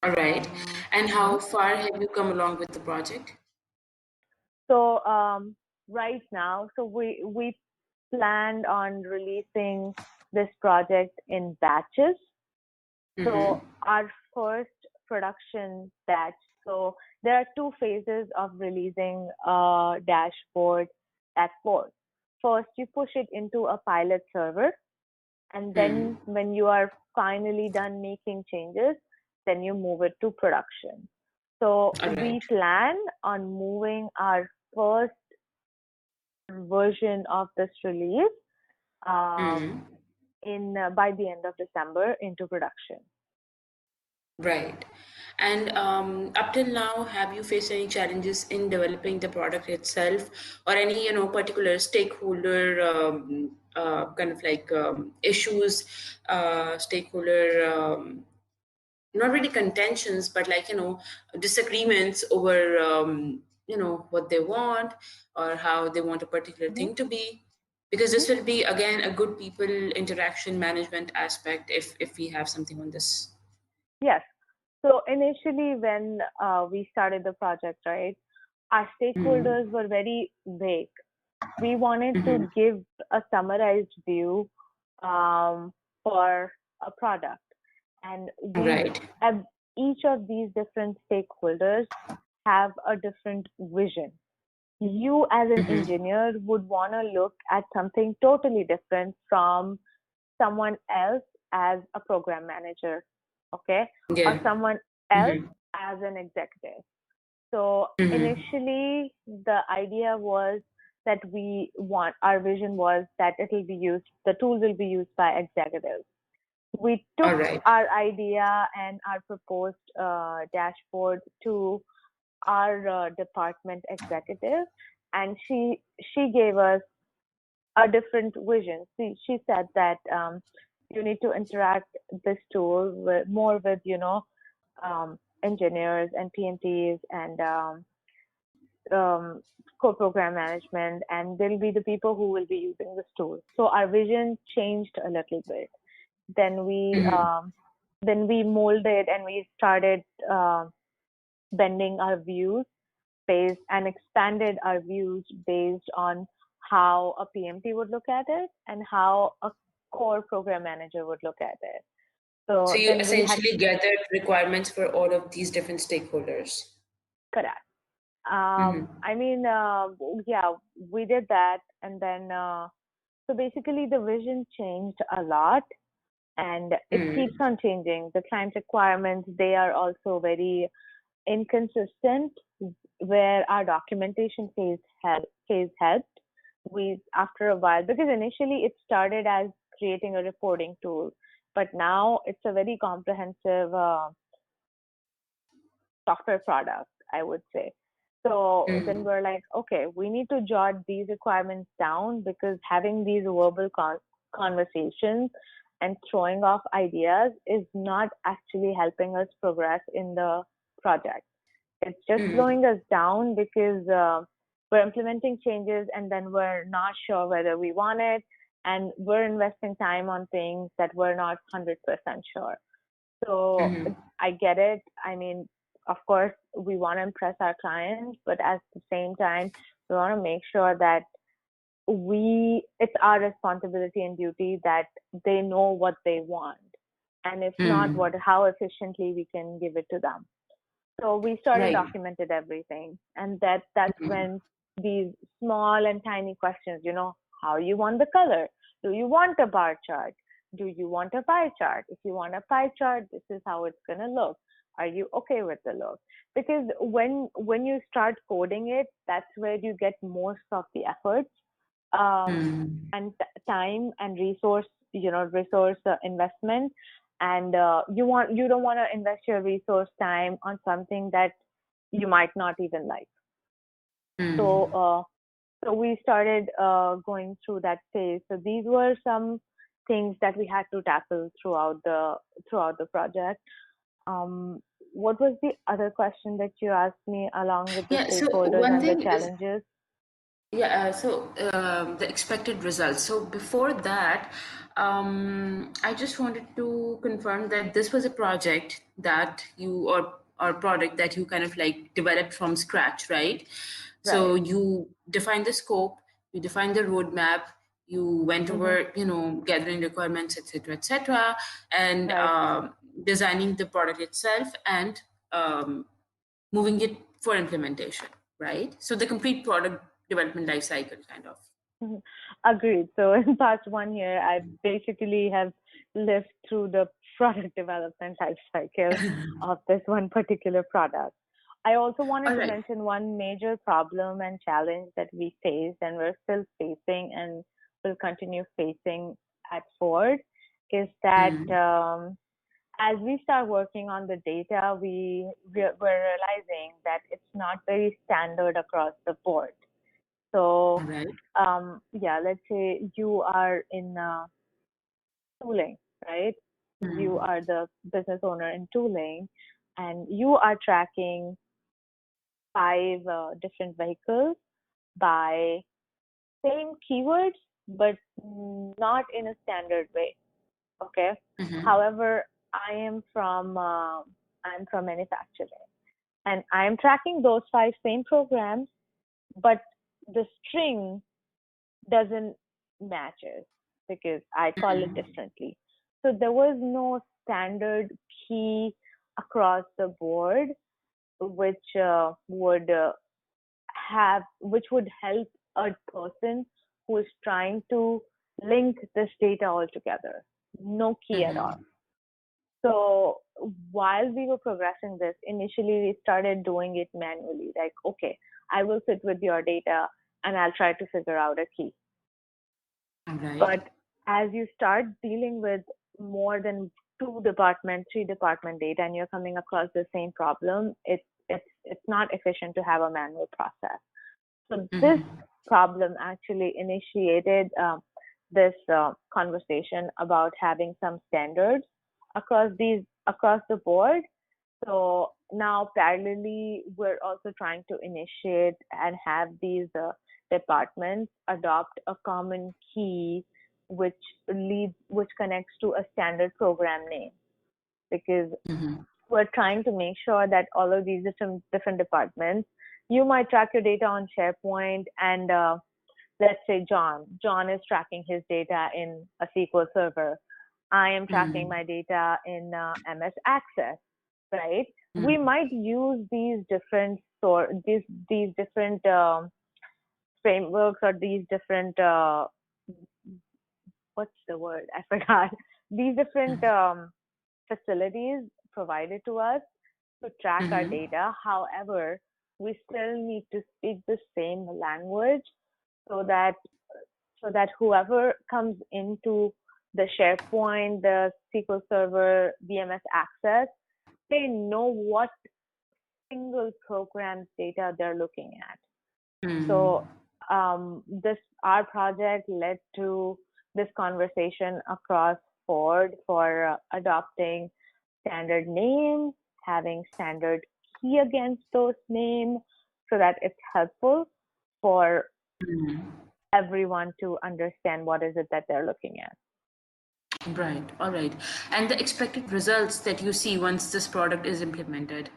All right. And how Mhm. far have you come along with the project? So right now, so we planned on releasing this project in batches. Mm-hmm. So our first production batch. So there are two phases of releasing a dashboard at Force. First, you push it into a pilot server, and then Hmm. when you are finally done making changes, then you move it to production. So All we right. plan on moving our first version of this release um, Mm-hmm. in by the end of December into production. Right. And up till now, have you faced any challenges in developing the product itself, or any, particular stakeholder kind of like issues, stakeholder not really contentions, but like disagreements over what they want or how they want a particular Mhm, thing to be, because mhm. this will be again a good people interaction management aspect if we have something on this. Yes. So initially, when we started the project, right, our stakeholders Mm-hmm. were very vague. We wanted Mm-hmm. to give a summarized view um, for a product, and Right. each of these different stakeholders have a different vision. You, as an Mm-hmm. engineer, would want to look at something totally different from someone else as a program manager, okay, or Yeah. someone else Mm-hmm. as an executive. So Mm-hmm. initially, the idea was that our vision was that the tool will be used by executives. We took All right. our idea and our proposed dashboard to our department executive, and she gave us a different vision. She said that you need to interact this tool more with engineers and PMTs and co-program management, and they'll be the people who will be using this tool. So our vision changed a little bit. Then we Mm-hmm. um, then we molded and we started bending our views based and expanded our views based on how a PMT would look at it and how a core program manager would look at it. So So you then we had essentially gathered requirements for all of these different stakeholders. correct. Mm-hmm. I mean, yeah, we did that, and then so basically the vision changed a lot, and it keeps Mm-hmm. on changing. The client requirements, they are also very inconsistent, where our documentation phase helped. We after a while, because initially it started as creating a reporting tool, but now it's a very comprehensive software product, I would say. So then Mm-hmm. we're like, okay, we need to jot these requirements down, because having these verbal conversations and throwing off ideas is not actually helping us progress in the project. It's just Mm-hmm. slowing us down, because we're implementing changes and then we're not sure whether we want it, and we're investing time on things that we're not 100% sure. So Mm-hmm. I get it. I mean, of course, we want to impress our clients, but at the same time, we want to make sure that it's our responsibility and duty that they know what they want. And if not, Mm-hmm. how efficiently we can give it to them. So we started Right. documented everything, and that's Mm-hmm. when these small and tiny questions, how you want the color, do you want a bar chart, do you want a pie chart? If you want a pie chart, this is how it's going to look. Are you okay with the look? Because when you start coding it, that's where you get most of the efforts Mm-hmm. and time and resource investment, and you don't want to invest your resource time on something that you might not even like. So Mm-hmm. so we started going through that phase. So these were some things that we had to tackle throughout the project. um, what was the other question that you asked me along with the Yeah. So stakeholders one and the thing is, challenges? Yeah, the expected results. So before that, I just wanted to confirm that this was a project that you or product that you kind of like developed from scratch, right? So Right. you defined the scope, you defined the roadmap, you went Mm-hmm. over, gathering requirements, et cetera, and Right. designing the product itself and um, moving it for implementation, right? So the complete product development life cycle, kind of. Mhm. Agreed. So in past 1 year, I basically have lived through the product development life cycle of this one particular product. I also wanted All to right. mention one major problem and challenge that we faced and we're still facing and will continue facing at Ford is that Mm. as we start working on the data, we're realizing that it's not very standard across the board. All So, right. yeah, let's say you are in tooling, right? You Mm. are the business owner in tooling, and you are tracking five different vehicles by same keywords, but not in a standard way. Okay. Mm-hmm. However, I'm from manufacturing, and I'm tracking those five same programs, but the string doesn't matches because I call it Mm. differently. So there was no standard key across the board which which would help a person who is trying to link this data all together. No key at all. Mm-hmm. So while we were progressing this, initially we started doing it manually. Like, okay, I will sit with your data and I'll try to figure out a key. All right. But as you start dealing with more than two department, three department data, and you're coming across the same problem, it's not efficient to have a manual process. So this Mm-hmm. problem actually initiated this conversation about having some standards across the board. So now parallelly, we're also trying to initiate and have these departments adopt a common key which which connects to a standard program name, because Mm-hmm. we're trying to make sure that all of these different departments, you might track your data on SharePoint, and let's say John is tracking his data in a SQL Server. I am tracking Mm-hmm. my data in MS Access, right? We Mm-hmm. might use these different frameworks or these different what's the word? I forgot. These different facilities provided to us to track our Mm-hmm. data. However, we still need to speak the same language so that whoever comes into the SharePoint, the SQL Server, VMS Access, they know what single program's data they're looking at. Mm-hmm. So this our project led to this conversation across Ford for adopting standard names, having standard key against those names, so that it's helpful for everyone to understand what is it that they're looking at. Right. All right. And the expected results that you see once this product is implemented.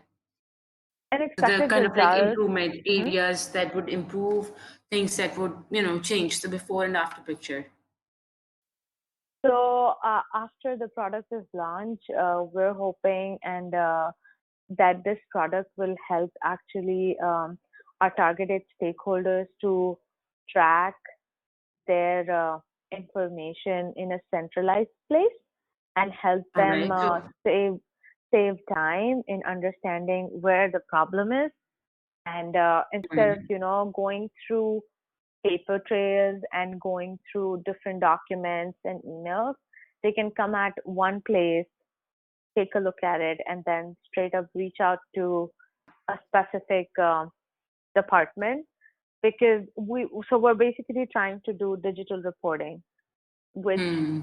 And So the expected kind of like results. improvement Mhm. areas that would improve, things that would, change the before and after picture. So after the product is launched, we're hoping and that this product will help actually our targeted stakeholders to track their information in a centralized place and help All them right. So. save time in understanding where the problem is, and instead of Mm. going through paper trails and going through different documents and emails, they can come at one place, take a look at it, and then straight up reach out to a specific department, because we're basically trying to do digital reporting, which Mm.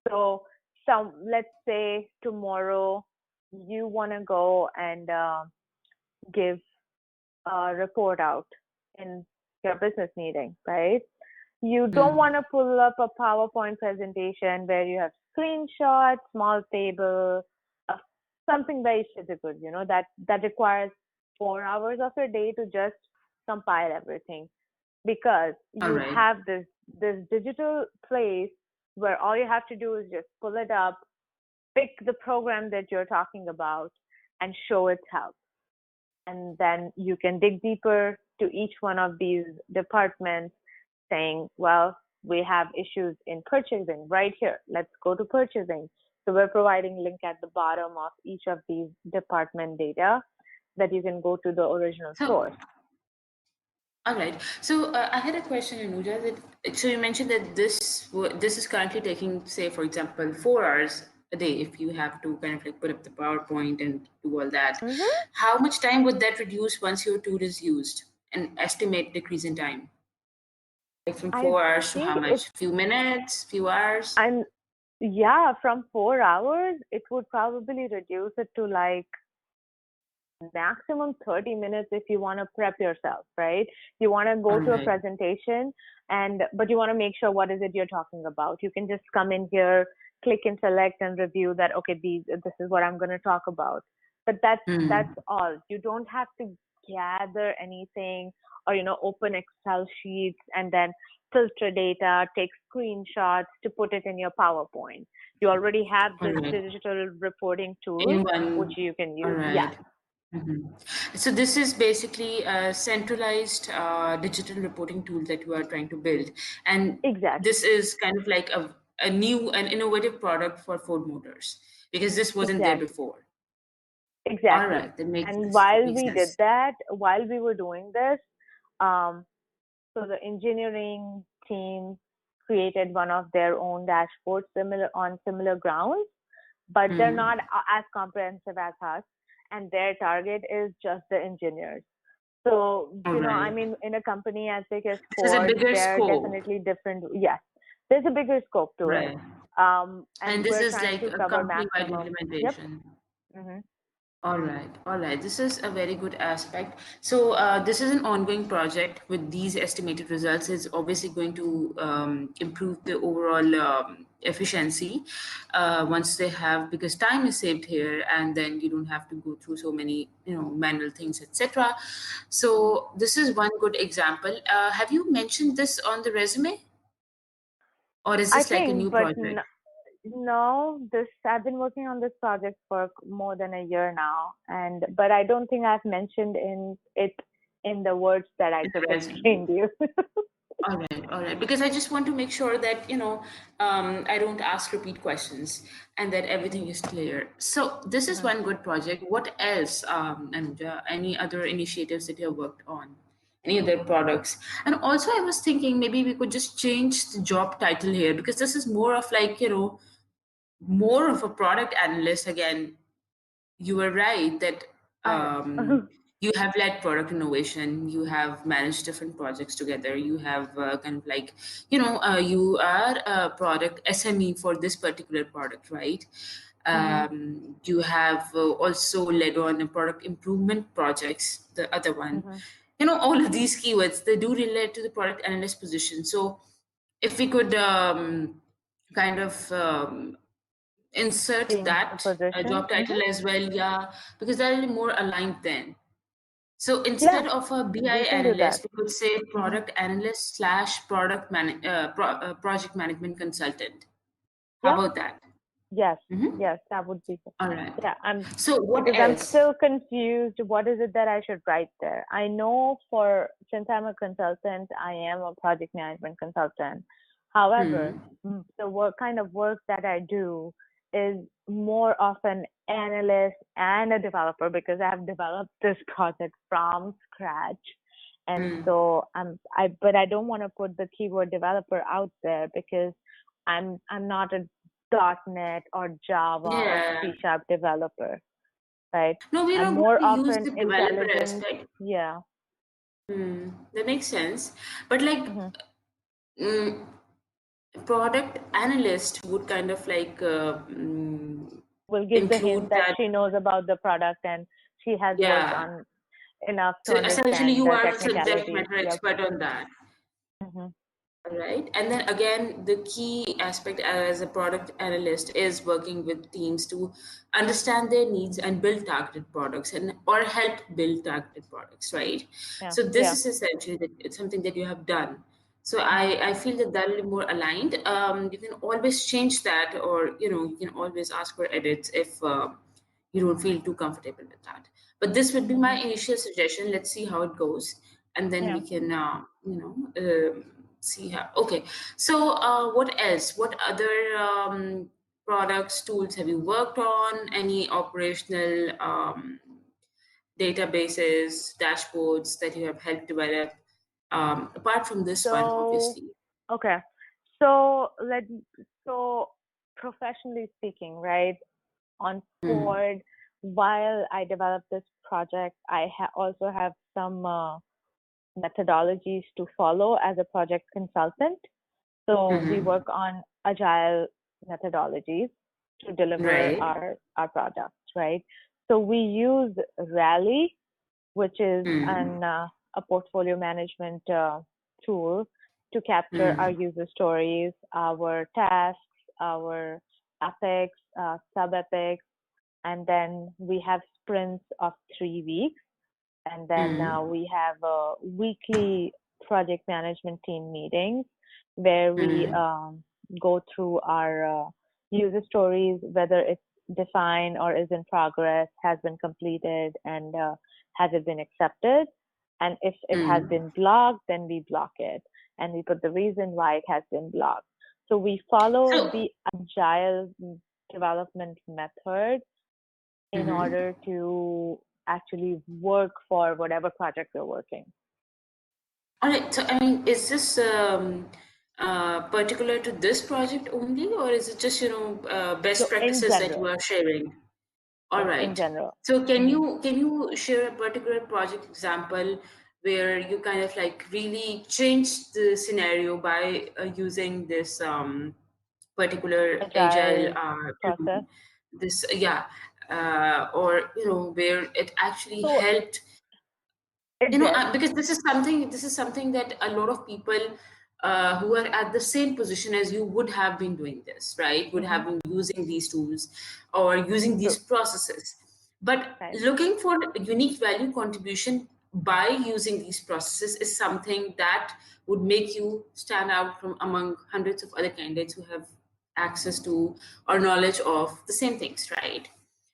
so some let's say tomorrow you want to go and give a report out in your business needing, right? You don't Mm. want to pull up a PowerPoint presentation where you have screenshots, small table, uh, something very physical, that requires 4 hours of your day to just compile everything, because All you right. have this digital place where all you have to do is just pull it up, pick the program that you're talking about, and show its help. And then you can dig deeper to each one of these departments, saying, well, we have issues in purchasing right here. Let's go to purchasing. So we're providing link at the bottom of each of these department data that you can go to the original So, source. all right. So I had a question, Anuja. That so you mentioned that this is currently taking, say, for example, 4 hours a day. If you have to kind of like put up the PowerPoint and do all that, Mm-hmm. how much time would that reduce once your tool is used? And estimate decrease in time, like from I 4 hours to how think it's, much? Few minutes, few hours. I'm, yeah, from 4 hours, it would probably reduce it to like maximum 30 minutes if you want to prep yourself, right? You want to All go to a right. presentation, but you want to make sure what is it you're talking about. You can just come in here, click and select and review that, okay, this is what I'm going to talk about. But that's Hmm. all. You don't have to gather anything, or open Excel sheets and then filter data, take screenshots to put it in your PowerPoint. You already have All this right. digital reporting tool In which one. you can All use. Yeah, right. Mhm. So this is basically a centralized digital reporting tool that you are trying to build, and exactly. this is kind of like a new and innovative product for Ford Motors because this wasn't there Exactly. before. All Exactly. right, that makes And sense. That while makes we did sense. that, while we were doing this, um, so the engineering team created one of their own dashboards similar grounds, but they're Mm. not as comprehensive as us, and their target is just the engineers. So, All I right. mean, in a company as big as This is a Ford, bigger there are scope, definitely different. Yes, there's a bigger scope to it, right? And and this we're is trying like to a cover company-wide maximum. Yep. implementation. Hmm. All right, all right. This is a very good aspect. So, this is an ongoing project with these estimated results is obviously going to improve the overall efficiency once they have because time is saved here, and then you don't have to go through so many manual things, etc. Hmm. So, this is one good example. Have you mentioned this on the resume, or is I this like a think, new but project? no, this I've been working on this project for more than a year now, and but I don't think I've mentioned in the words that I In just the resume? explained you. All right, all right. Because I just want to make sure that, I don't ask repeat questions and that everything is clear. So this is Hmm. one good project. What else, Anuja? Any other initiatives that you have worked on? Any other products? And also, I was thinking maybe we could just change the job title here because this is more of like, more of a product analyst again. You were right that I um, you have led product innovation, you have managed different projects together, you have kind of like, you are a product SME for this particular product, right? hmm. You have also led on a product improvement projects, the other one. Hmm. All of these keywords, they do relate to the product analyst position. So if we could kind of insert Change the that position. job Hmm. title as well, yeah, because that'll be more aligned then. So Yeah, instead of a BI we can do that. analyst, we could say Hmm. product analyst slash project management consultant. How Yeah. about that? Yes. Mm-hmm. Yes, that would be good. All right. Yeah, I'm So what because I'm else? still confused. What is it that I should write there? I know since I'm a consultant, I am a project management consultant. However, Hmm. the work kind of work that I do is more of an analyst and a developer because I have developed this project from scratch. And Hmm. so but I don't want to put the keyword developer out there because I'm not a .NET or Java or Yeah. C# developer, right? No, we're I'm not going more to of use an the developer intelligent, aspect. yeah. Hmm. That makes sense. But like, Hmm. mm, product analyst would kind of like Will give the hint include that that. she knows about the product and she has worked Yeah. on. enough to So essentially, understand you the are the subject technicalities. matter Yep. expert on that. Hmm. All right. And then again, the key aspect as a product analyst is working with teams to understand their needs and build targeted products and or help build targeted products, right? Yeah. So this Yeah. is essentially it's something that you have done. So Hmm. I feel that that will be more aligned. You can always change that, or you can always ask for edits if you don't feel too comfortable with that. But this would be my Hmm. initial suggestion. Let's see how it goes, and then we Yeah. can, see how. Okay. So, what else? What other products, tools have you worked on? Any operational databases, dashboards that you have helped develop? Apart from this one, So, obviously. okay. So so professionally speaking, right? On Mm, Ford, while I developed this project, I also have some methodologies to follow as a project consultant. So we mm-hmm. work on agile methodologies to deliver Right. our products, right? So we use Rally, which is Mm, a portfolio management tool to capture our mm, user stories, our tasks, our epics, sub epics, and then we have sprints of 3 weeks, and then mm, we have weekly project management team meetings where we mm, go through our user stories, whether it's defined or is in progress, has been completed, and has it been accepted. And if it has mm. been blocked, then we block it and we put the reason why it has been blocked. So we follow So, the agile development method in mhm. order to actually work for whatever project you're working. All right. So, I mean, is this particular to this project only, or is it just, best So in practices that you general, are sharing? All no, in right. general. So, can Hmm. you share a particular project example where you kind of like really changed the scenario by using this particular agile Agile tool? process. This, yeah, or where it actually So helped it did. because this is something that a lot of people who are at the same position as you would have been doing this, right, would Hmm. have been using these tools or using these True. processes, but Right. looking for unique value contribution by using these processes is something that would make you stand out from among hundreds of other candidates who have access to or knowledge of the same things, right?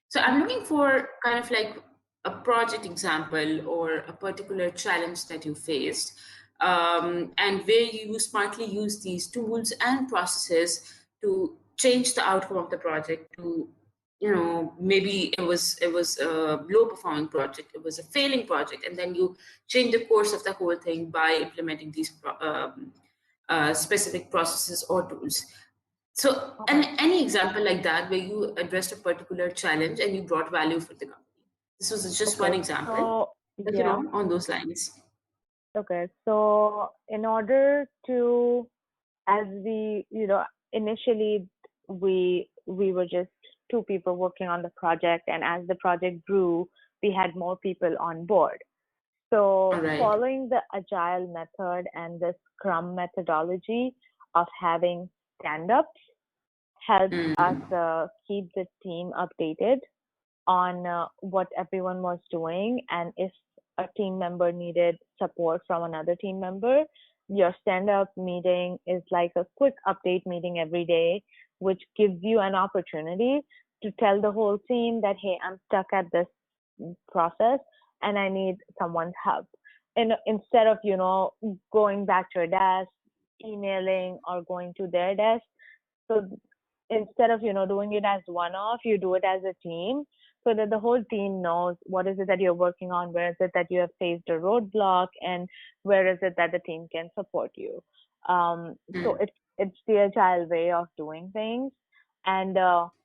So I'm Hmm. looking for kind of like a project example or a particular challenge that you faced, and where you smartly use these tools and processes to change the outcome of the project. To maybe it was a low performing project, it was a failing project, and then you change the course of the whole thing by implementing these specific processes or tools. So, Okay. any example like that where you addressed a particular challenge and you brought value for the company? This was just one Okay. example, So like, yeah. on those lines. Okay. So in order to, as we, initially we were just two people working on the project, and as the project grew, we had more people on board. All So right. following the agile method and the scrum methodology of having stand-ups helped us Mm, keep the team updated on what everyone was doing, and if a team member needed support from another team member, your stand-up meeting is like a quick update meeting every day, which gives you an opportunity to tell the whole team that, hey, I'm stuck at this process and I need someone's help. And instead of, going back to your desk, emailing or going to their desk, so instead of, doing it as one off, you do it as a team so that the whole team knows what is it that you're working on, where is it that you have faced a roadblock, and where is it that the team can support you. So mm, it's the agile way of doing things, and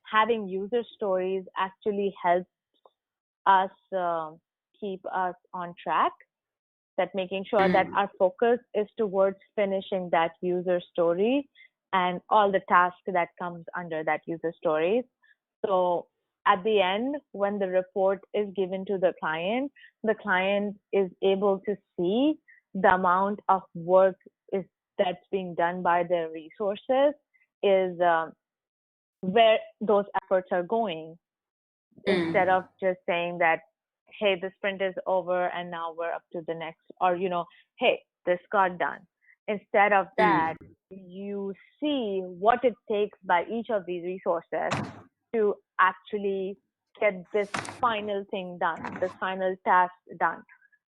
having user stories actually helps us keep us on track, that making sure that mm. our focus is towards finishing that user story and all the tasks that comes under that user stories. So at the end, when the report is given to the client is able to see the amount of work is that's being done by their resources, is where those efforts are going, instead of Mm. just saying that, hey, the sprint is over and now we're up to the next, or hey, this got done. Instead of that, Mm. you see what it takes by each of these resources to actually get this final thing done, this final task done.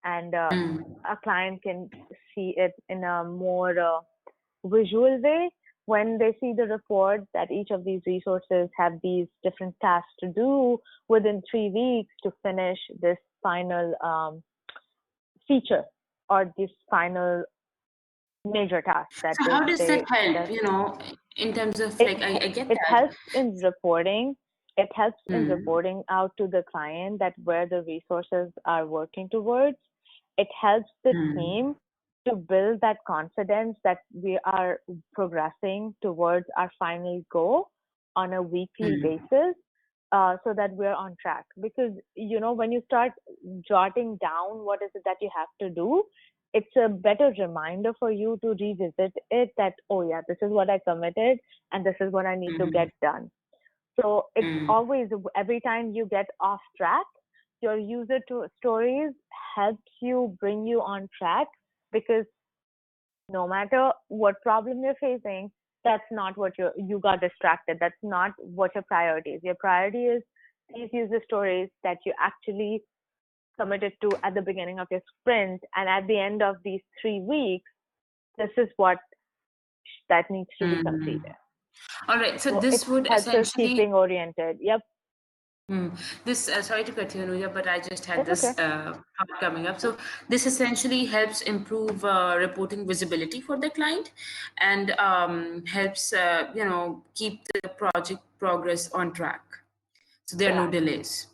And Mm. a client can see it in a more visual way when they see the report that each of these resources have these different tasks to do within 3 weeks to finish this final feature or this final major task that So how does that that help, in terms of it like, I get it that. helps in reporting. It helps in Mm. reporting out to the client that where the resources are working towards. It helps the Mm. team to build that confidence that we are progressing towards our final goal on a weekly Mm. basis, so that we're on track. Because when you start jotting down what is it that you have to do, it's a better reminder for you to revisit it, that, oh yeah, this is what I committed and this is what I need to get Mm. done. So it's Mm. always, every time you get off track, your user to stories helps you bring you on track, because no matter what problem you're facing, that's not what you got distracted. That's not what your priority is. Your priority is these user stories that you actually committed to at the beginning of your sprint, and at the end of these 3 weeks, this is what that needs to be Mm. completed. All right. So So it this would helps us essentially. keeping oriented. Yep, This, sorry to cut you, Anuja, but I just had it's okay. this thought coming up. So this essentially helps improve reporting visibility for the client, and helps keep the project progress on track. So there are no Yeah. delays.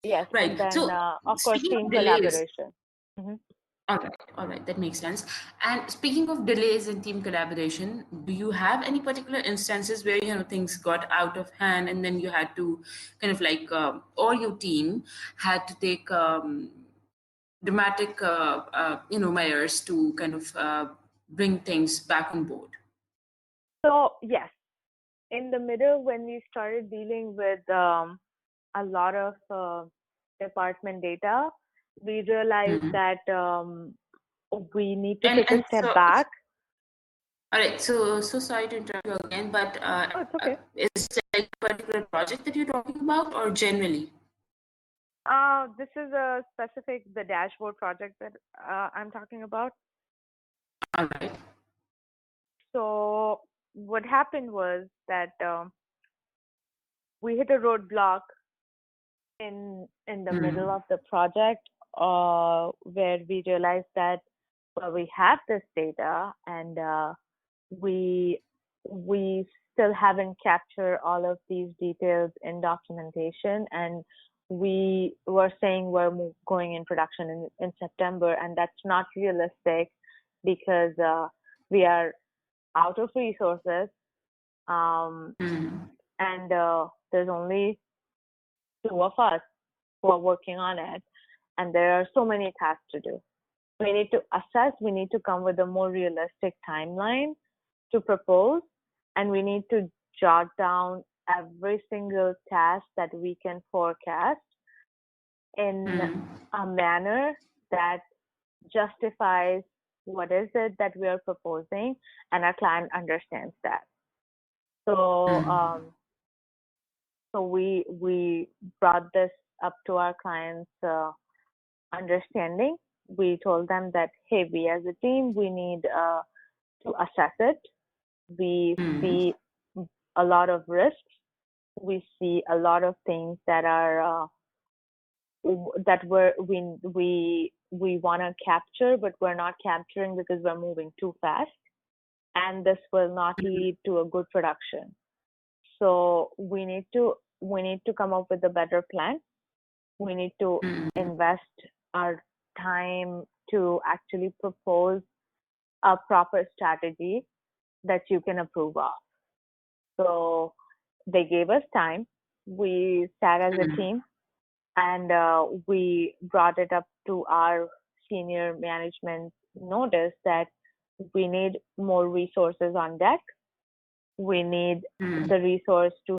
Yes, Right. and then So of course speaking team of delays, collaboration. Hmm. all right, that makes sense. And speaking of delays in team collaboration, do you have any particular instances where things got out of hand, and then you had to kind of like, or your team had to take dramatic measures to kind of bring things back on board? So yes, in the middle when we started dealing with a lot of department data, we realized Hmm. that we need to take a And step so, back. all right, so sorry to interrupt you again, but Oh, it's okay. is it like a particular project that you're talking about, or generally? This is a specific the dashboard project that I'm talking about. All right. So what happened was that we hit a roadblock in the middle Hmm. of the project, where we realized that, well, we have this data, and we we still haven't captured all of these details in documentation, and we were saying we're going in production in September, and that's not realistic, because we are out of resources, um, Hmm. and there's only two of us who are working on it, and there are so many tasks to do. We need to assess, we need to come with a more realistic timeline to propose, and we need to jot down every single task that we can forecast in Hmm. a manner that justifies what is it that we are proposing, and our client understands that. So Hmm. we brought this up to our clients' understanding. We told them that, hey, we as a team, we need to assess it. We Hmm. see a lot of risks. We see a lot of things that are that we want to capture, but we're not capturing because we're moving too fast, and this will not lead to a good production. So we need to come up with a better plan. We need to Hmm. invest our time to actually propose a proper strategy that you can approve of. So they gave us time. we sat as a team and we brought it up to our senior management notice that we need more resources on deck. We need the resource to